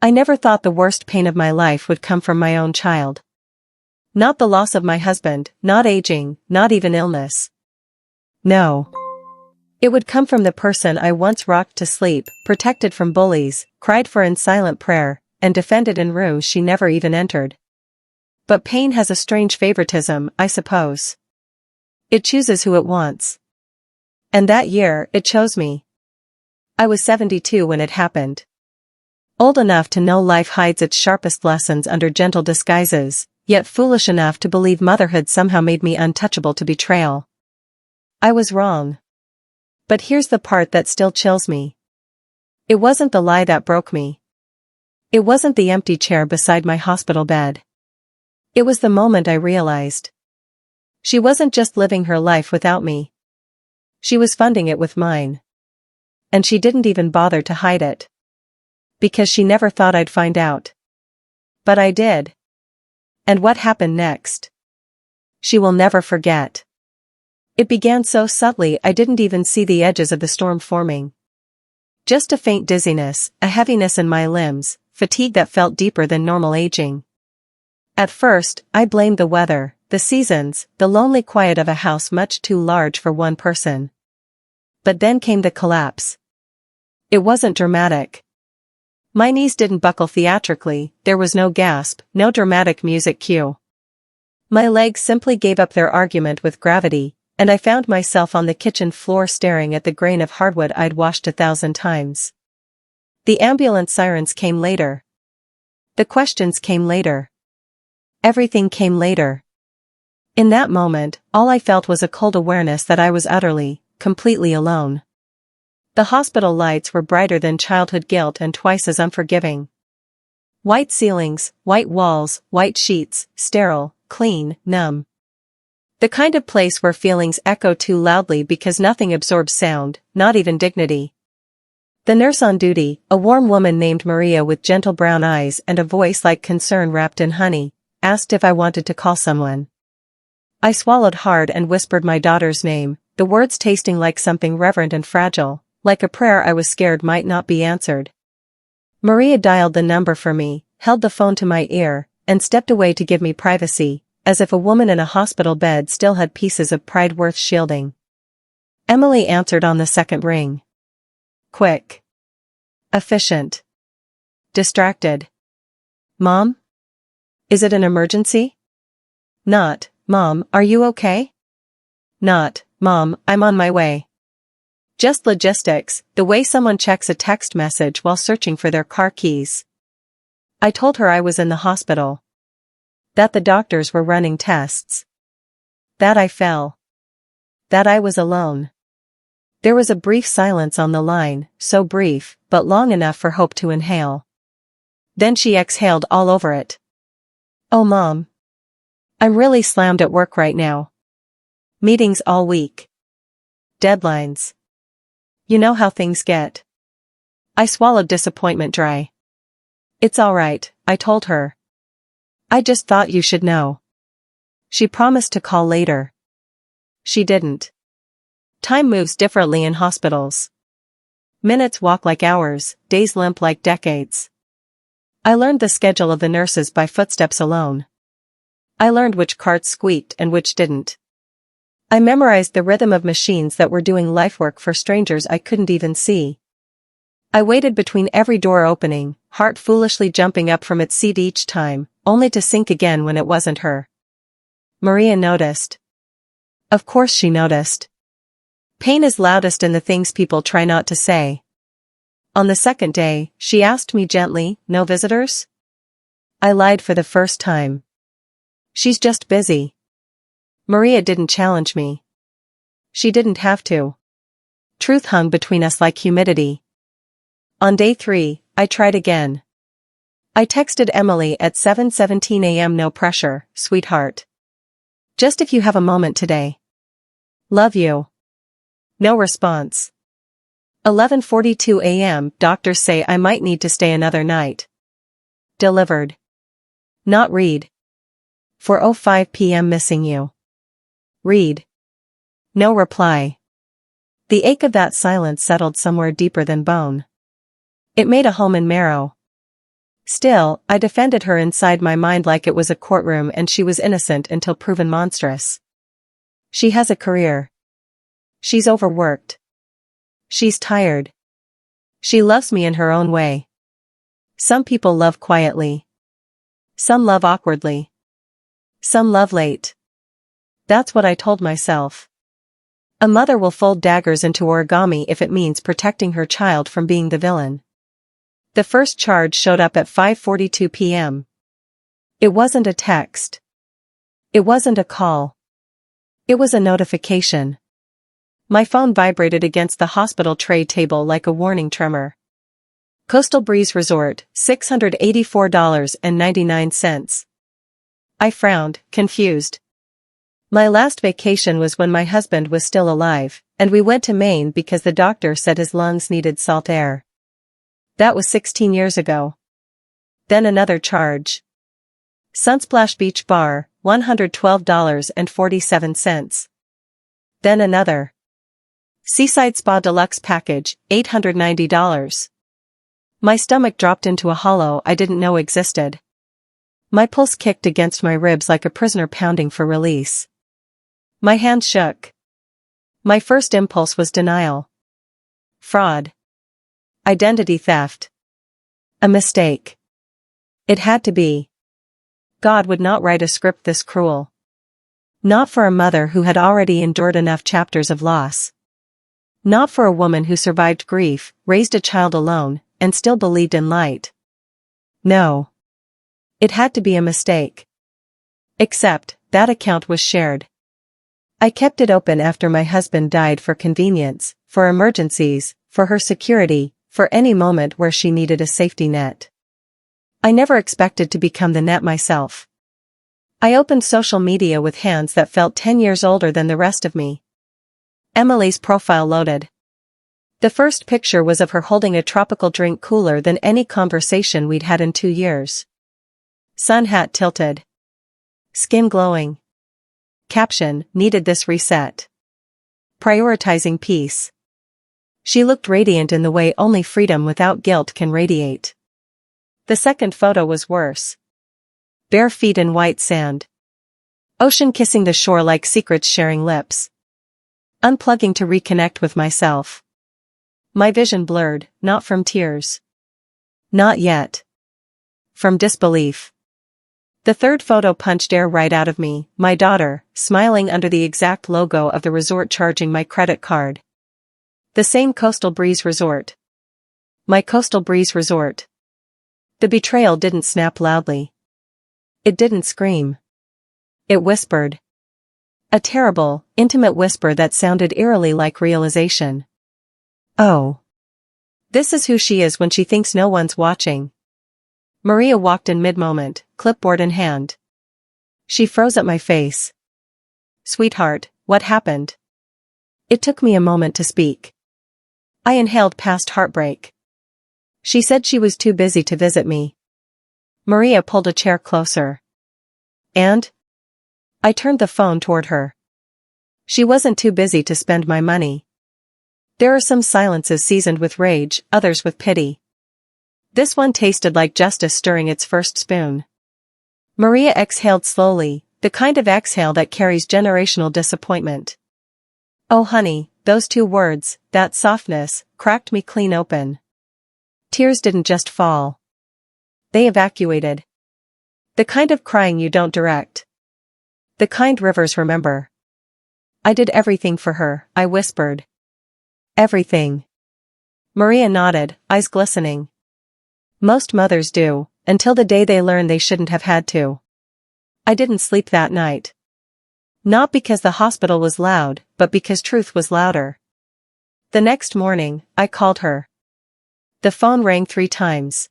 I never thought the worst pain of my life would come from my own child. Not the loss of my husband, not aging, not even illness. No. It would come from the person I once rocked to sleep, protected from bullies, cried for in silent prayer, and defended in rooms she never even entered. But pain has a strange favoritism, I suppose. It chooses who it wants. And that year, it chose me. I was 72 when it happened. Old enough to know life hides its sharpest lessons under gentle disguises, yet foolish enough to believe motherhood somehow made me untouchable to betrayal. I was wrong. But here's the part that still chills me. It wasn't the lie that broke me. It wasn't the empty chair beside my hospital bed. It was the moment I realized. She wasn't just living her life without me. She was funding it with mine. And she didn't even bother to hide it. Because she never thought I'd find out. But I did. And what happened next? She will never forget. It began so subtly I didn't even see the edges of the storm forming. Just a faint dizziness, a heaviness in my limbs, fatigue that felt deeper than normal aging. At first, I blamed the weather, the seasons, the lonely quiet of a house much too large for one person. But then came the collapse. It wasn't dramatic. My knees didn't buckle theatrically, there was no gasp, no dramatic music cue. My legs simply gave up their argument with gravity, and I found myself on the kitchen floor staring at the grain of hardwood I'd washed 1,000 times. The ambulance sirens came later. The questions came later. Everything came later. In that moment, all I felt was a cold awareness that I was utterly, completely alone. The hospital lights were brighter than childhood guilt and twice as unforgiving. White ceilings, white walls, white sheets, sterile, clean, numb. The kind of place where feelings echo too loudly because nothing absorbs sound, not even dignity. The nurse on duty, a warm woman named Maria with gentle brown eyes and a voice like concern wrapped in honey, asked if I wanted to call someone. I swallowed hard and whispered my daughter's name, the words tasting like something reverent and fragile, like a prayer I was scared might not be answered. Maria dialed the number for me, held the phone to my ear, and stepped away to give me privacy, as if a woman in a hospital bed still had pieces of pride worth shielding. Emily answered on the second ring. Quick. Efficient. Distracted. Mom? Is it an emergency? Not, Mom, are you okay? Not, Mom, I'm on my way. Just logistics, the way someone checks a text message while searching for their car keys. I told her I was in the hospital. That the doctors were running tests. That I fell. That I was alone. There was a brief silence on the line, so brief, but long enough for hope to inhale. Then she exhaled all over it. Oh Mom. I'm really slammed at work right now. Meetings all week. Deadlines. You know how things get. I swallowed disappointment dry. It's all right, I told her. I just thought you should know. She promised to call later. She didn't. Time moves differently in hospitals. Minutes walk like hours, days limp like decades. I learned the schedule of the nurses by footsteps alone. I learned which carts squeaked and which didn't. I memorized the rhythm of machines that were doing life work for strangers I couldn't even see. I waited between every door opening, heart foolishly jumping up from its seat each time, only to sink again when it wasn't her. Maria noticed. Of course she noticed. Pain is loudest in the things people try not to say. On the second day, she asked me gently, no visitors? I lied for the first time. She's just busy. Maria didn't challenge me. She didn't have to. Truth hung between us like humidity. On day 3, I tried again. I texted Emily at 7:17 a.m. No pressure, sweetheart. Just if you have a moment today. Love you. No response. 11:42 a.m. Doctors say I might need to stay another night. Delivered. Not read. 4:05 p.m. Missing you. Read. No reply. The ache of that silence settled somewhere deeper than bone. It made a home in marrow. Still, I defended her inside my mind like it was a courtroom and she was innocent until proven monstrous. She has a career. She's overworked. She's tired. She loves me in her own way. Some people love quietly. Some love awkwardly. Some love late. That's what I told myself. A mother will fold daggers into origami if it means protecting her child from being the villain. The first charge showed up at 5:42 p.m. It wasn't a text. It wasn't a call. It was a notification. My phone vibrated against the hospital tray table like a warning tremor. Coastal Breeze Resort, $684.99. I frowned, confused. My last vacation was when my husband was still alive, and we went to Maine because the doctor said his lungs needed salt air. That was 16 years ago. Then another charge. Sunsplash Beach Bar, $112.47. Then another. Seaside Spa Deluxe Package, $890. My stomach dropped into a hollow I didn't know existed. My pulse kicked against my ribs like a prisoner pounding for release. My hands shook. My first impulse was denial. Fraud. Identity theft. A mistake. It had to be. God would not write a script this cruel. Not for a mother who had already endured enough chapters of loss. Not for a woman who survived grief, raised a child alone, and still believed in light. No. It had to be a mistake. Except, that account was shared. I kept it open after my husband died for convenience, for emergencies, for her security, for any moment where she needed a safety net. I never expected to become the net myself. I opened social media with hands that felt 10 years older than the rest of me. Emily's profile loaded. The first picture was of her holding a tropical drink cooler than any conversation we'd had in 2 years. Sun hat tilted. Skin glowing. Caption, needed this reset. Prioritizing peace. She looked radiant in the way only freedom without guilt can radiate. The second photo was worse. Bare feet in white sand. Ocean kissing the shore like secrets sharing lips. Unplugging to reconnect with myself. My vision blurred, not from tears. Not yet. From disbelief. The third photo punched air right out of me, my daughter, smiling under the exact logo of the resort charging my credit card. The same Coastal Breeze Resort. My Coastal Breeze Resort. The betrayal didn't snap loudly. It didn't scream. It whispered. A terrible, intimate whisper that sounded eerily like realization. Oh. This is who she is when she thinks no one's watching. Maria walked in mid-moment, clipboard in hand. She froze at my face. Sweetheart, what happened? It took me a moment to speak. I inhaled past heartbreak. She said she was too busy to visit me. Maria pulled a chair closer. And? I turned the phone toward her. She wasn't too busy to spend my money. There are some silences seasoned with rage, others with pity. This one tasted like justice stirring its first spoon. Maria exhaled slowly, the kind of exhale that carries generational disappointment. Oh honey, those 2 words, that softness, cracked me clean open. Tears didn't just fall. They evacuated. The kind of crying you don't direct. The kind rivers remember. I did everything for her, I whispered. Everything. Maria nodded, eyes glistening. Most mothers do, until the day they learn they shouldn't have had to. I didn't sleep that night. Not because the hospital was loud, but because truth was louder. The next morning, I called her. The phone rang 3 times.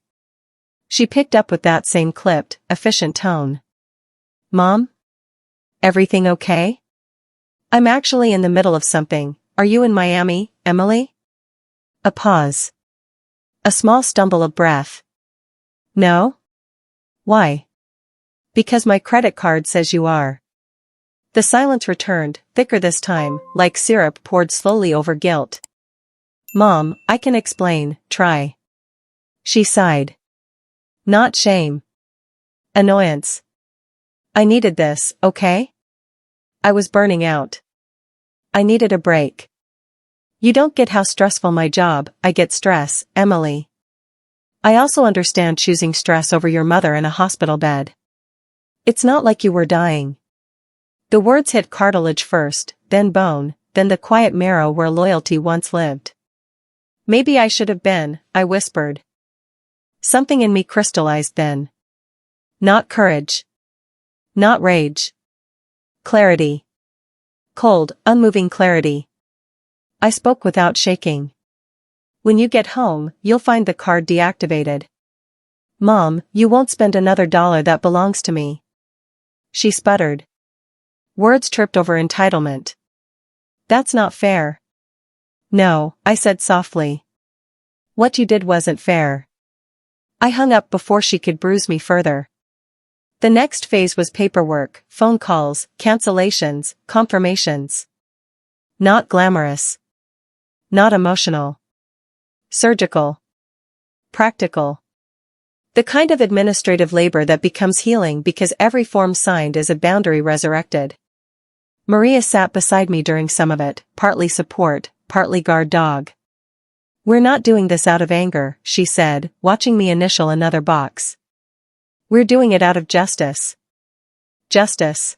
She picked up with that same clipped, efficient tone. Mom? Everything okay? I'm actually in the middle of something. Are you in Miami, Emily? A pause. A small stumble of breath. No? Why? Because my credit card says you are. The silence returned, thicker this time, like syrup poured slowly over guilt. Mom, I can explain, try. She sighed. Not shame. Annoyance. I needed this, okay? I was burning out. I needed a break. You don't get how stressful my job, I get stress, Emily. I also understand choosing stress over your mother in a hospital bed. It's not like you were dying. The words hit cartilage first, then bone, then the quiet marrow where loyalty once lived. Maybe I should have been, I whispered. Something in me crystallized then. Not courage. Not rage. Clarity. Cold, unmoving clarity. I spoke without shaking. When you get home, you'll find the card deactivated. Mom, you won't spend another dollar that belongs to me. She sputtered. Words tripped over entitlement. That's not fair. No, I said softly. What you did wasn't fair. I hung up before she could bruise me further. The next phase was paperwork, phone calls, cancellations, confirmations. Not glamorous. Not emotional. Surgical. Practical. The kind of administrative labor that becomes healing because every form signed is a boundary resurrected. Maria sat beside me during some of it, partly support, partly guard dog. We're not doing this out of anger, she said, watching me initial another box. We're doing it out of justice. Justice.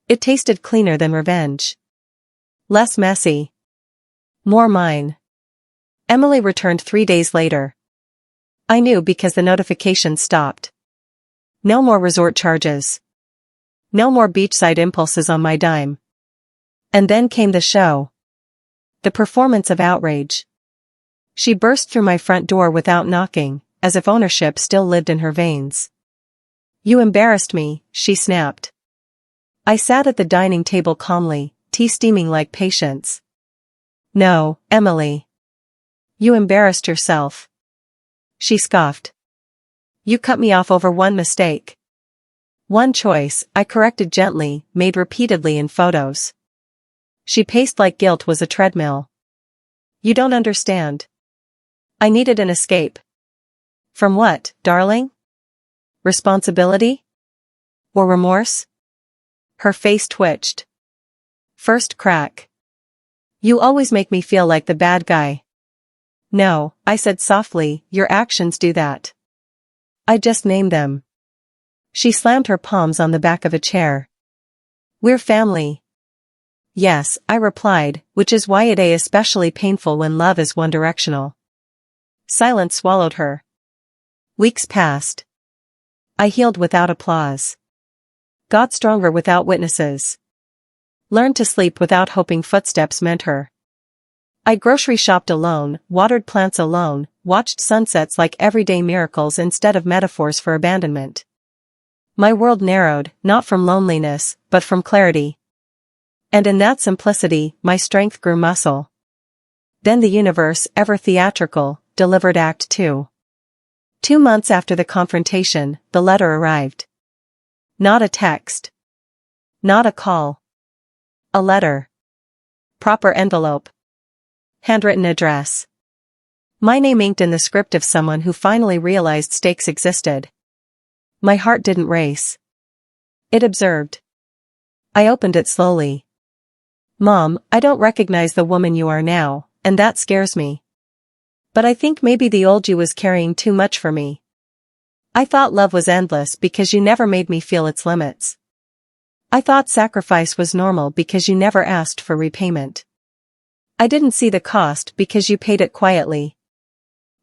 It tasted cleaner than revenge. Less messy. More mine. Emily returned 3 days later. I knew because the notification stopped. No more resort charges. No more beachside impulses on my dime. And then came the show. The performance of outrage. She burst through my front door without knocking, as if ownership still lived in her veins. You embarrassed me, she snapped. I sat at the dining table calmly, tea steaming like patience. No, Emily. You embarrassed yourself. She scoffed. You cut me off over one mistake. One choice, I corrected gently, made repeatedly in photos. She paced like guilt was a treadmill. You don't understand. I needed an escape. From what, darling? Responsibility? Or remorse? Her face twitched. First crack. You always make me feel like the bad guy. No, I said softly, your actions do that. I just named them. She slammed her palms on the back of a chair. We're family. Yes, I replied, which is why it is especially painful when love is one-directional. Silence swallowed her. Weeks passed. I healed without applause. Got stronger without witnesses. Learned to sleep without hoping footsteps meant her. I grocery shopped alone, watered plants alone, watched sunsets like everyday miracles instead of metaphors for abandonment. My world narrowed, not from loneliness, but from clarity. And in that simplicity, my strength grew muscle. Then the universe, ever theatrical, delivered Act 2. 2 months after the confrontation, the letter arrived. Not a text. Not a call. A letter. Proper envelope. Handwritten address. My name inked in the script of someone who finally realized stakes existed. My heart didn't race. It observed. I opened it slowly. Mom, I don't recognize the woman you are now, and that scares me. But I think maybe the old you was carrying too much for me. I thought love was endless because you never made me feel its limits. I thought sacrifice was normal because you never asked for repayment. I didn't see the cost because you paid it quietly.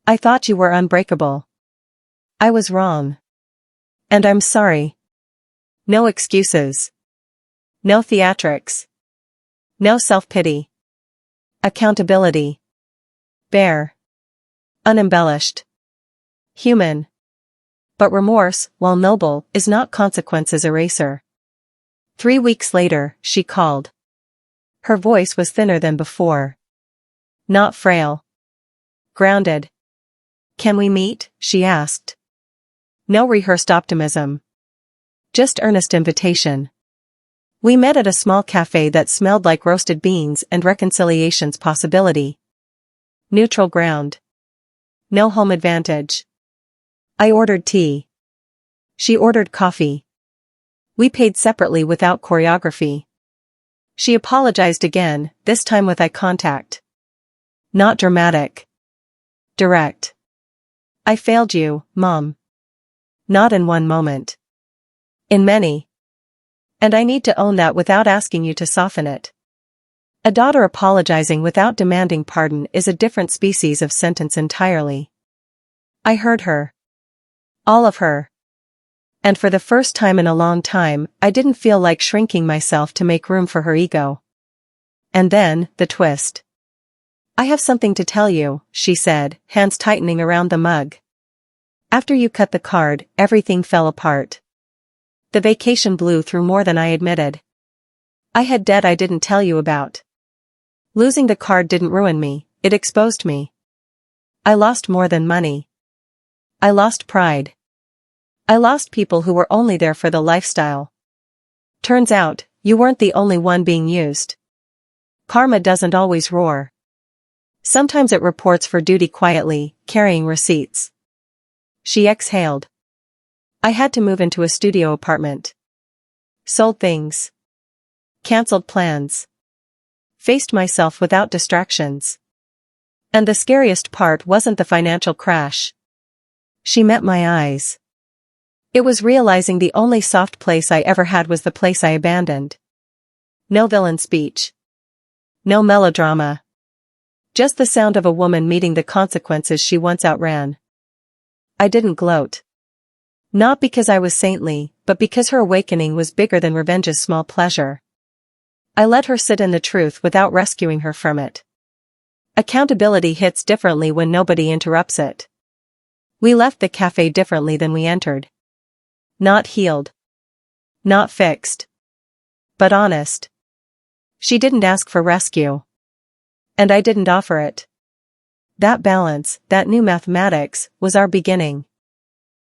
I thought you were unbreakable. I was wrong. And I'm sorry. No excuses. No theatrics. No self-pity. Accountability. Bare. Unembellished. Human. But remorse, while noble, is not consequence's eraser. 3 weeks later, she called. Her voice was thinner than before. Not frail. Grounded. Can we meet? She asked. No rehearsed optimism. Just earnest invitation. We met at a small cafe that smelled like roasted beans and reconciliation's possibility. Neutral ground. No home advantage. I ordered tea. She ordered coffee. We paid separately without choreography. She apologized again, this time with eye contact. Not dramatic. Direct. I failed you, Mom. Not in one moment. In many. And I need to own that without asking you to soften it. A daughter apologizing without demanding pardon is a different species of sentence entirely. I heard her. All of her. And for the first time in a long time, I didn't feel like shrinking myself to make room for her ego. And then, the twist. I have something to tell you, she said, hands tightening around the mug. After you cut the card, everything fell apart. The vacation blew through more than I admitted. I had debt I didn't tell you about. Losing the card didn't ruin me, it exposed me. I lost more than money. I lost pride. I lost people who were only there for the lifestyle. Turns out, you weren't the only one being used. Karma doesn't always roar. Sometimes it reports for duty quietly, carrying receipts. She exhaled. I had to move into a studio apartment. Sold things. Cancelled plans. Faced myself without distractions. And the scariest part wasn't the financial crash. She met my eyes. It was realizing the only soft place I ever had was the place I abandoned. No villain speech. No melodrama. Just the sound of a woman meeting the consequences she once outran. I didn't gloat. Not because I was saintly, but because her awakening was bigger than revenge's small pleasure. I let her sit in the truth without rescuing her from it. Accountability hits differently when nobody interrupts it. We left the cafe differently than we entered. Not healed. Not fixed. But honest. She didn't ask for rescue. And I didn't offer it. That balance, that new mathematics, was our beginning.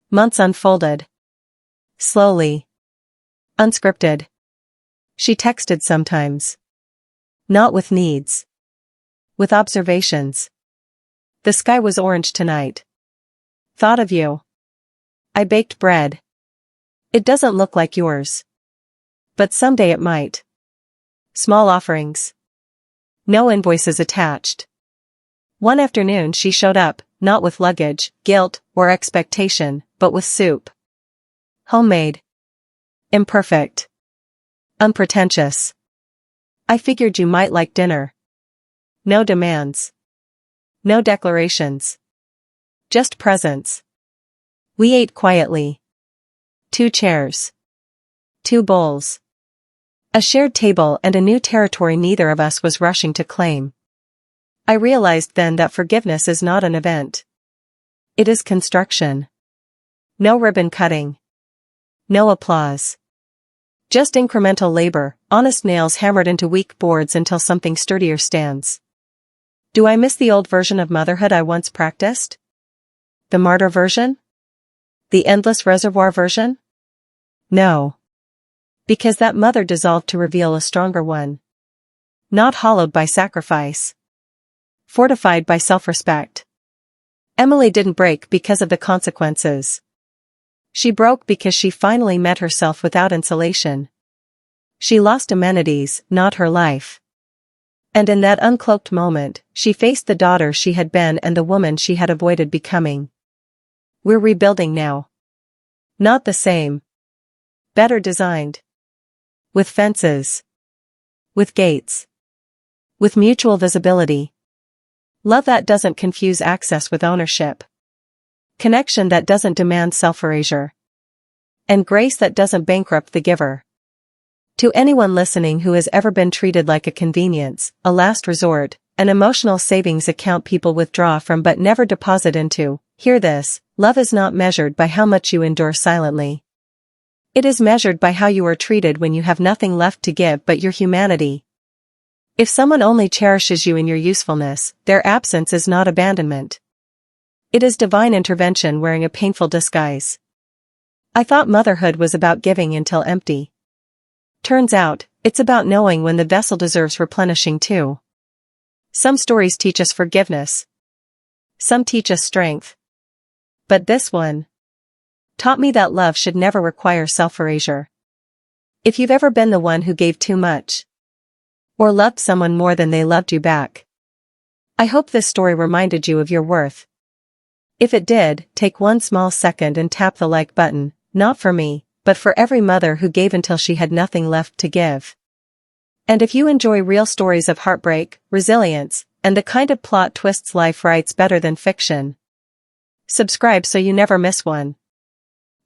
Months unfolded. Slowly. Unscripted. She texted sometimes. Not with needs. With observations. The sky was orange tonight. Thought of you. I baked bread. It doesn't look like yours. But someday it might. Small offerings. No invoices attached. One afternoon she showed up, not with luggage, guilt, or expectation, but with soup. Homemade. Imperfect. Unpretentious. I figured you might like dinner. No demands. No declarations. Just presence. We ate quietly. 2 chairs. 2 bowls. A shared table and a new territory neither of us was rushing to claim. I realized then that forgiveness is not an event. It is construction. No ribbon cutting. No applause. Just incremental labor, honest nails hammered into weak boards until something sturdier stands. Do I miss the old version of motherhood I once practiced? The martyr version? The endless reservoir version? No. Because that mother dissolved to reveal a stronger one. Not hollowed by sacrifice. Fortified by self-respect. Emily didn't break because of the consequences. She broke because she finally met herself without insulation. She lost amenities, not her life. And in that uncloaked moment, she faced the daughter she had been and the woman she had avoided becoming. We're rebuilding now. Not the same. Better designed. With fences. With gates. With mutual visibility. Love that doesn't confuse access with ownership. Connection that doesn't demand self-erasure. And grace that doesn't bankrupt the giver. To anyone listening who has ever been treated like a convenience, a last resort, an emotional savings account people withdraw from but never deposit into, hear this: love is not measured by how much you endure silently. It is measured by how you are treated when you have nothing left to give but your humanity. If someone only cherishes you in your usefulness, their absence is not abandonment. It is divine intervention wearing a painful disguise. I thought motherhood was about giving until empty. Turns out, it's about knowing when the vessel deserves replenishing too. Some stories teach us forgiveness. Some teach us strength. But this one, taught me that love should never require self-erasure. If you've ever been the one who gave too much, or loved someone more than they loved you back, I hope this story reminded you of your worth. If it did, take one small second and tap the like button, not for me, but for every mother who gave until she had nothing left to give. And if you enjoy real stories of heartbreak, resilience, and the kind of plot twists life writes better than fiction, subscribe so you never miss one.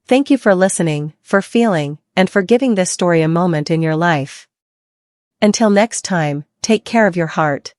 Thank you for listening, for feeling, and for giving this story a moment in your life. Until next time, take care of your heart.